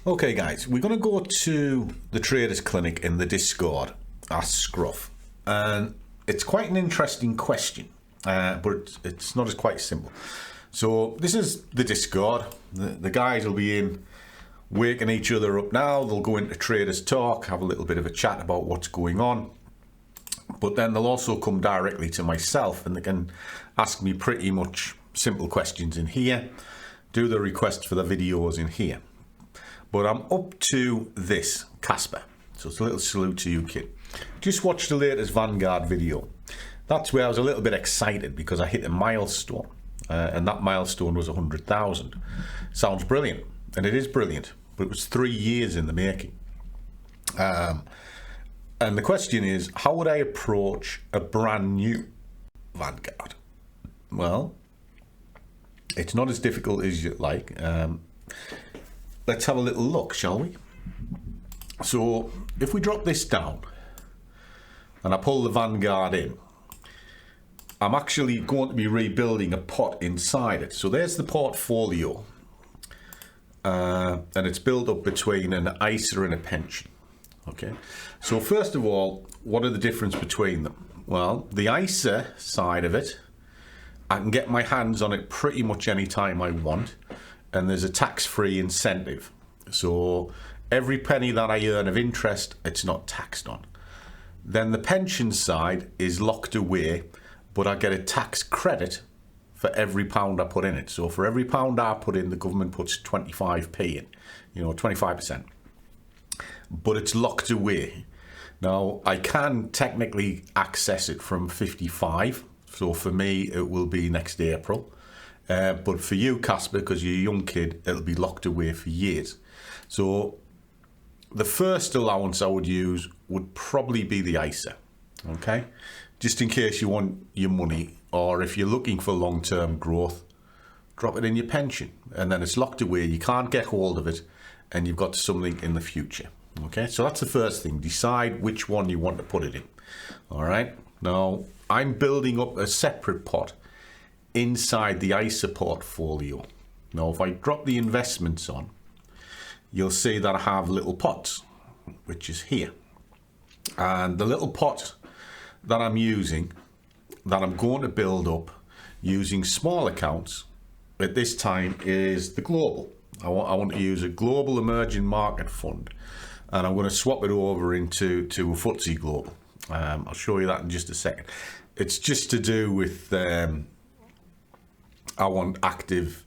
Okay guys, we're going to go to the Traders Clinic in the Discord, Ask Scruff, and it's quite an interesting question, but it's not as quite simple. So this is the Discord. The guys will be in waking each other up now. They'll go into Traders Talk, have a little bit of a chat about what's going on, but then they'll also come directly to myself and they can ask me pretty much simple questions in here, do the requests for the videos in here. But I'm up to this, Casper. So it's a little salute to you, kid. Just watched the latest Vanguard video. That's where I was a little bit excited because I hit a milestone. And that milestone was 100,000. Sounds brilliant. And it is brilliant. But it was 3 years in the making. And the question is, how would I approach a brand new Vanguard? Well, it's not as difficult as you'd like. Let's have a little look, shall we? So if we drop this down and I pull the Vanguard in, I'm actually going to be rebuilding a pot inside it. So there's the portfolio, and it's built up between an ISA and a pension. Okay, so first of all, what are the difference between them? Well, the ISA side of it, I can get my hands on it pretty much any time I want. And there's a tax-free incentive. So every penny that I earn of interest, it's not taxed on. Then the pension side is locked away, but I get a tax credit for every pound I put in it. So for every pound I put in, the government puts 25p in, 25%. But it's locked away. Now, I can technically access it from 55. So for me, it will be next April. But for you, Casper, because you're a young kid, it'll be locked away for years. So the first allowance I would use would probably be the ISA, okay? Just in case you want your money, or if you're looking for long-term growth, drop it in your pension. And then it's locked away, you can't get hold of it, and you've got something in the future, okay? So that's the first thing. Decide which one you want to put it in, all right? Now, I'm building up a separate pot inside the ISA portfolio. Now, if I drop the investments on, you'll see that I have little pots, which is here. And the little pot that I'm using, that I'm going to build up using small accounts at this time, is the global. I want to use a global emerging market fund, and I'm going to swap it over into a FTSE global. I'll show you that in just a second. It's just to do with I want active,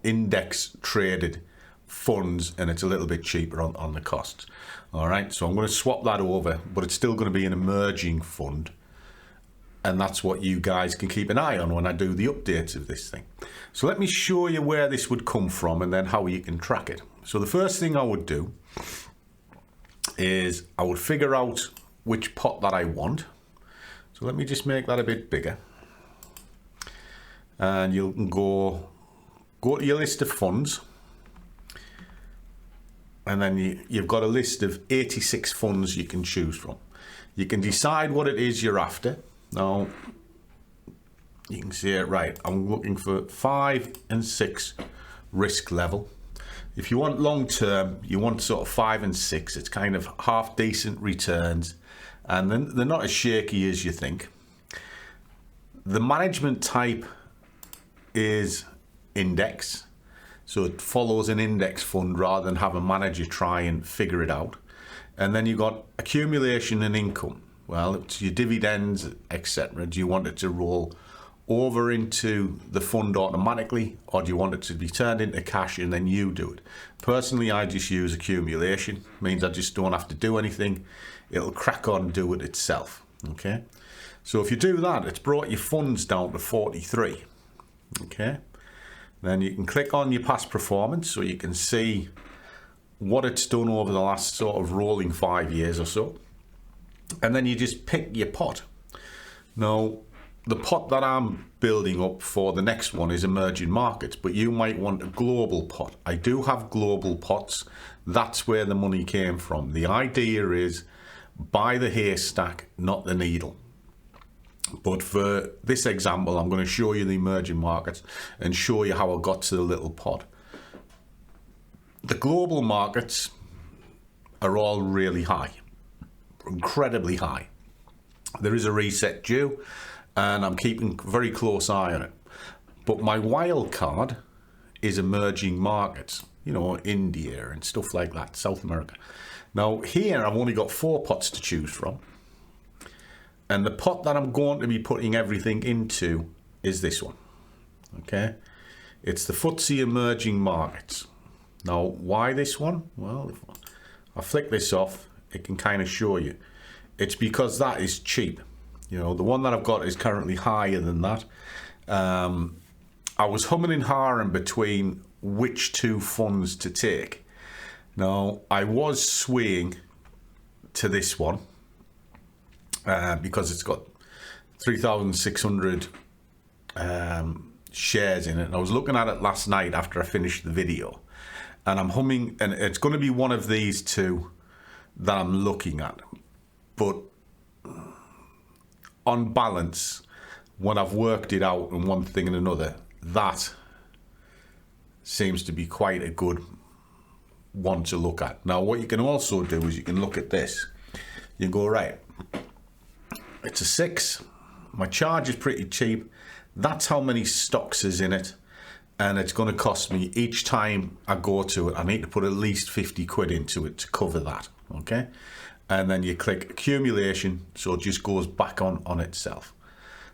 index traded funds, and it's a little bit cheaper on the costs. All right, so I'm going to swap that over, but it's still going to be an emerging fund, and that's what you guys can keep an eye on when I do the updates of this thing. So let me show you where this would come from and then how you can track it. So the first thing I would do is I would figure out which pot that I want. So let me just make that a bit bigger. And you can go to your list of funds, and then you've got a list of 86 funds you can choose from. You can decide what it is you're after. Now, you can see it right. I'm looking for 5 and 6 risk level. If you want long term, you want sort of 5 and 6. It's kind of half decent returns, and then they're not as shaky as you think. The management type is index, so it follows an index fund rather than have a manager try and figure it out. And then you've got accumulation and income. Well, it's your dividends, etc. Do you want it to roll over into the fund automatically, or do you want it to be turned into cash and then you do it? Personally, I just use accumulation. Means I just don't have to do anything. It'll crack on and do it itself, okay? So if you do that, it's brought your funds down to 43. Okay, then you can click on your past performance so you can see what it's done over the last sort of rolling 5 years or so, and then you just pick your pot. Now, the pot that I'm building up for the next one is emerging markets, but you might want a global pot. I do have global pots. That's where the money came from. The idea is buy the haystack, not the needle. But for this example, I'm going to show you the emerging markets and show you how I got to the little pot. global markets are all really high, incredibly high. There is a reset due, and I'm keeping a very close eye on it. But my wild card is emerging markets, you know, India and stuff like that, South America. Now here I've only got 4 pots to choose from, and the pot that I'm going to be putting everything into is this one. Okay, it's the FTSE emerging markets. Now why this one? Well, if I flick this off, it can kind of show you. It's because that is cheap. You know, the one that I've got is currently higher than that. I was humming and hawing between which 2 funds to take. Now, I was swaying to this one because it's got 3,600 shares in it. And I was looking at it last night after I finished the video, and I'm humming, and it's going to be one of these 2 that I'm looking at. But on balance, when I've worked it out and one thing and another, that seems to be quite a good one to look at. Now what you can also do is you can look at this. You go, right, it's a 6, my charge is pretty cheap, that's how many stocks is in it, and it's going to cost me each time I go to it, I need to put at least 50 quid into it to cover that. Okay, and then you click accumulation, so it just goes back on itself.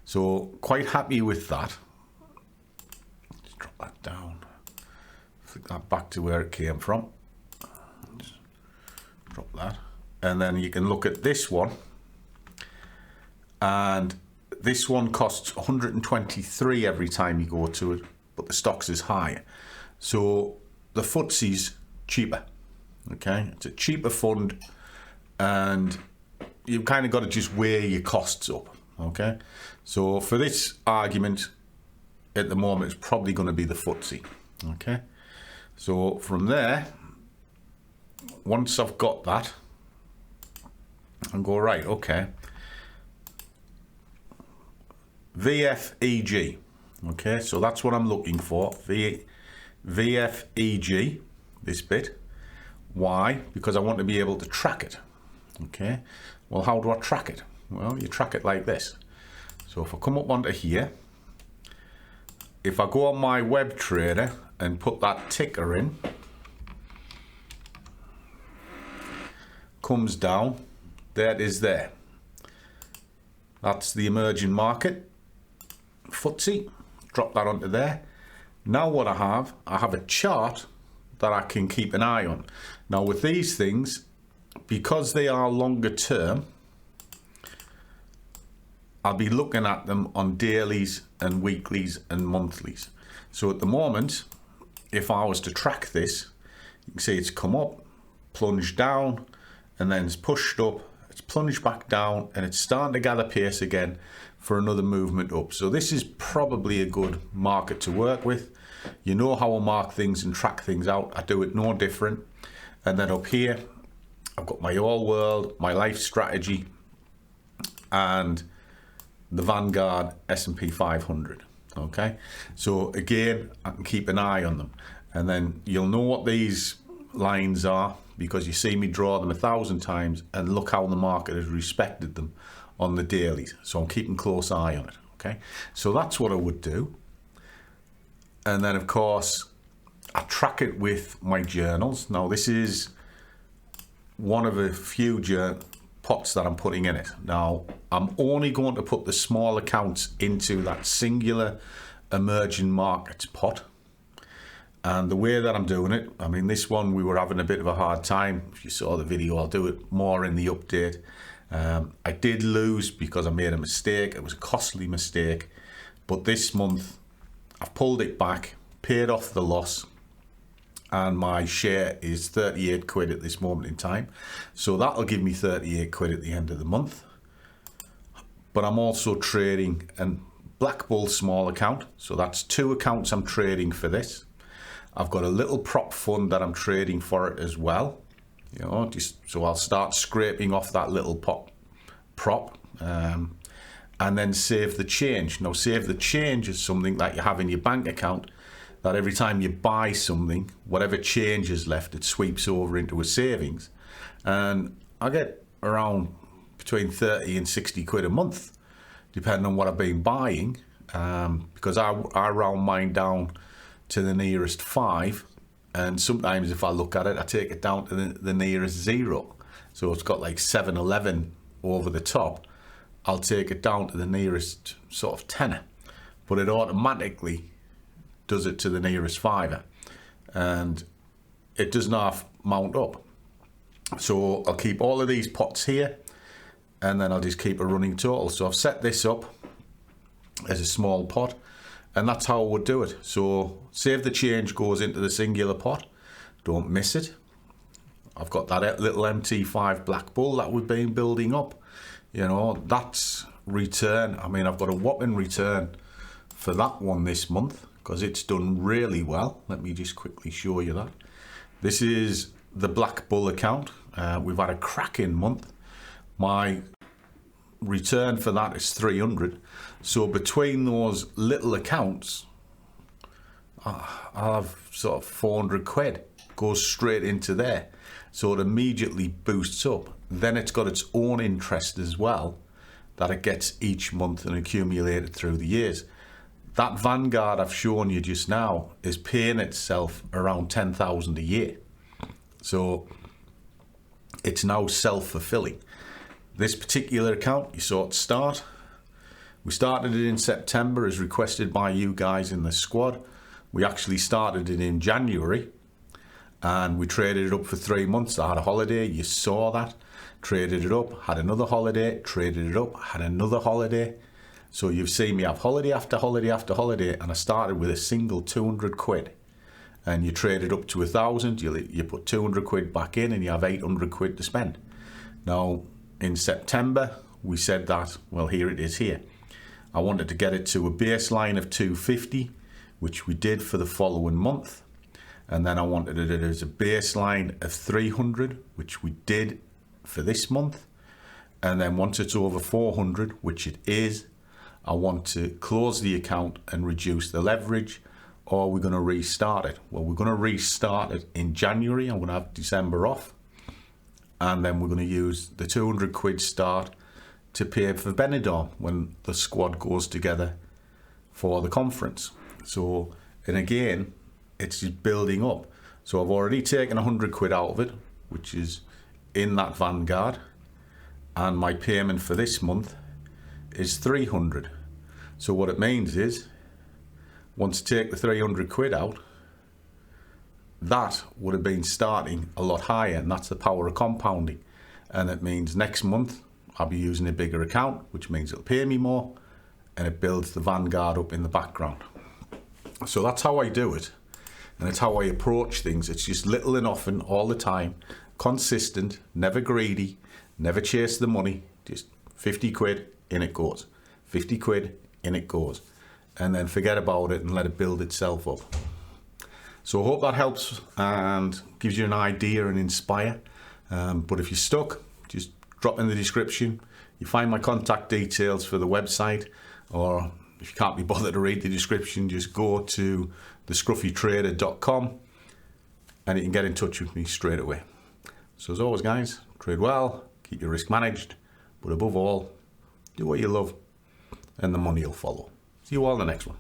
So quite happy with that. Just drop that down, flick that back to where it came from, just drop that, and then you can look at this one, and this one costs 123 every time you go to it, but the stocks is higher, so the FTSE's cheaper. Okay, it's a cheaper fund, and you've kind of got to just weigh your costs up. Okay, so for this argument at the moment, it's probably going to be the FTSE. Okay, so from there, once I've got that, and go, right, okay, VFEG. Okay, so that's what I'm looking for. VFEG, this bit. Why? Because I want to be able to track it. Okay, well, how do I track it? Well, you track it like this. So if I come up onto here, if I go on my web trader and put that ticker in, comes down, there it is there. That's the emerging market, FTSE, drop that onto there. Now what I have a chart that I can keep an eye on. Now with these things, because they are longer term, I'll be looking at them on dailies and weeklies and monthlies. So at the moment, if I was to track this, you can see it's come up, plunged down, and then it's pushed up, it's plunged back down, and it's starting to gather pace again for another movement up. So this is probably a good market to work with. You know how I mark things and track things out. I do it no different. And then up here, I've got my all world, my life strategy, and the Vanguard S&P 500. Okay, so again, I can keep an eye on them, and then you'll know what these lines are because you see me draw them 1,000 times, and look how the market has respected them on the dailies. So I'm keeping close eye on it. Okay, so that's what I would do. And then of course I track it with my journals. Now this is one of a few pots that I'm putting in it. Now I'm only going to put the small accounts into that singular emerging markets pot, and the way that I'm doing it, I mean, this one we were having a bit of a hard time. If you saw the video, I'll do it more in the update. I did lose because I made a mistake. It was a costly mistake, but this month I've pulled it back, paid off the loss, and my share is 38 quid at this moment in time. So that'll give me 38 quid at the end of the month. But I'm also trading a BlackBull small account. So that's 2 accounts I'm trading for this. I've got a little prop fund that I'm trading for it as well. You know, just so I'll start scraping off that little prop. And then save the change. Now save the change is something that you have in your bank account, that every time you buy something, whatever change is left, it sweeps over into a savings. And I get around between 30 and 60 quid a month, depending on what I've been buying, because I round mine down to the nearest 5, and sometimes if I look at it, I take it down to the nearest 0. So it's got like 7-11 over the top. I'll take it down to the nearest sort of tenner, but it automatically does it to the nearest 5, and it does not mount up. So I'll keep all of these pots here, and then I'll just keep a running total. So I've set this up as a small pot, and that's how I would do it. So say if the change goes into the singular pot, don't miss it. I've got that little MT5 BlackBull that we've been building up. You know, that's return. I mean, I've got a whopping return for that one this month because it's done really well. Let me just quickly show you that. This is the BlackBull account. We've had a cracking month. My return for that is 300. So between those little accounts, I'll have sort of 400 quid goes straight into there. So it immediately boosts up. Then it's got its own interest as well that it gets each month and accumulated through the years. That Vanguard I've shown you just now is paying itself around 10,000 a year. So it's now self-fulfilling. This particular account, you saw it start. We started it in September as requested by you guys in the squad. We actually started it in January, and we traded it up for 3 months. I had a holiday, you saw that. Traded it up, had another holiday, traded it up, had another holiday. So you've seen me have holiday after holiday after holiday, and I started with a single 200 quid. And you trade it up to 1,000, you put 200 quid back in, and you have 800 quid to spend. Now, in September, we said that, well, here it is here. I wanted to get it to a baseline of 250, which we did for the following month. And then I wanted it as a baseline of 300, which we did for this month. And then once it's over 400, which it is, I want to close the account and reduce the leverage, or we're going to restart it. Well, we're going to restart it in January. I'm going to have December off. And then we're going to use the 200 quid start to pay for Benidorm when the squad goes together for the conference. So, and again, it's just building up. So I've already taken 100 quid out of it, which is in that Vanguard. And my payment for this month is 300. So what it means is, once I take the 300 quid out, that would have been starting a lot higher, and that's the power of compounding. And it means next month I'll be using a bigger account, which means it'll pay me more, and it builds the Vanguard up in the background. So that's how I do it, and it's how I approach things. It's just little and often, all the time, consistent, never greedy, never chase the money, just 50 quid, in it goes. 50 quid, in it goes. And then forget about it and let it build itself up. So I hope that helps and gives you an idea and inspire. But if you're stuck, just drop in the description. You find my contact details for the website, or if you can't be bothered to read the description, just go to thescruffytrader.com and you can get in touch with me straight away. So as always, guys, trade well, keep your risk managed, but above all, do what you love and the money will follow. See you all in the next one.